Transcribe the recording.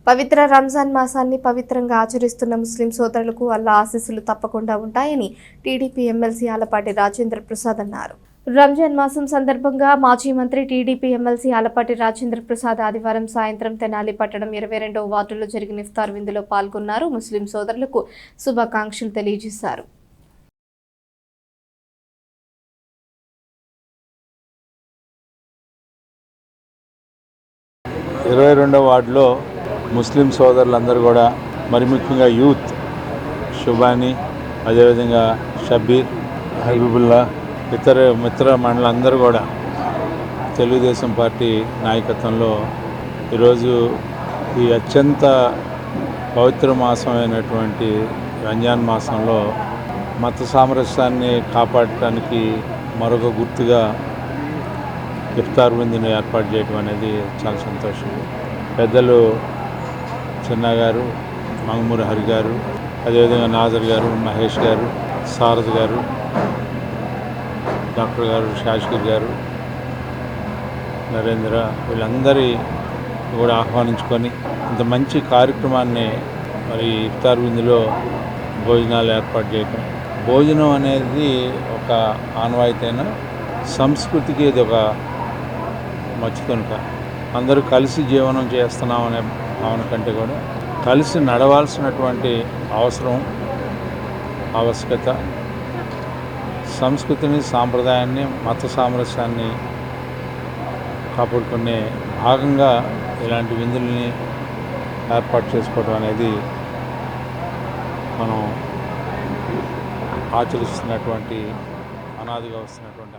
పవిత్ర రంజాన్ మాసాన్ని పవిత్రంగా ఆచరిస్తున్న ముస్లిం సోదరులకు అల్లా ఆశీస్సులు తప్పకుండా ఉంటాయని టీడీపీ ఎమ్మెల్సీ ఆలపాటి రాజేంద్ర ప్రసాద్ అన్నారు. రంజాన్ మాసం సందర్భంగా మాజీ మంత్రి టీడీపీ ఎమ్మెల్సీ ఆలపాటి రాజేంద్ర ప్రసాద్ ఆదివారం సాయంత్రం తెనాలి పట్టణం 22వ వార్డులో జరిగిన ఇఫ్తార్ విందులో పాల్గొన్నారు. ముస్లిం సోదరులకు శుభాకాంక్షలు తెలియజేశారు. వార్డులో ముస్లిం సోదరులందరూ కూడా మరి ముఖ్యంగా యూత్ శుభాని, అదేవిధంగా షబీర్, హబీబుల్లా, ఇతర మిత్ర మండలందరూ కూడా తెలుగుదేశం పార్టీ నాయకత్వంలో ఈరోజు ఈ అత్యంత పవిత్ర మాసమైనటువంటి రంజాన్ మాసంలో మత సామరస్యాన్ని కాపాడటానికి మరొక గుర్తుగా ఇఫ్తార్ విందును ఏర్పాటు చేయడం అనేది చాలా సంతోషం. పెద్దలు చిన్న గారు, మంగమూరి హరి గారు, అదేవిధంగా నాజర్ గారు, మహేష్ గారు, సారథ్ గారు, డాక్టర్ గారు, శాశ్వర్ గారు, నరేంద్ర, వీళ్ళందరి కూడా ఆహ్వానించుకొని ఇంత మంచి కార్యక్రమాన్ని మరి ఇఫ్తార్ విందులో భోజనాలు ఏర్పాటు చేయటం. భోజనం అనేది ఒక ఆనవాయితైన సంస్కృతికి ఇది ఒక మచ్చుతునుక. అందరూ కలిసి జీవనం చేస్తున్నాం అనే భావన కంటే కూడా కలిసి నడవాల్సినటువంటి అవసరం, ఆవశ్యకత, సంస్కృతిని, సాంప్రదాయాన్ని, మత సామరస్యాన్ని కాపాడుకునే భాగంగా ఇలాంటి విందుల్ని ఏర్పాటు చేసుకోవడం అనేది మనం ఆచరిస్తున్నటువంటి అనాదిగా వస్తున్నటువంటి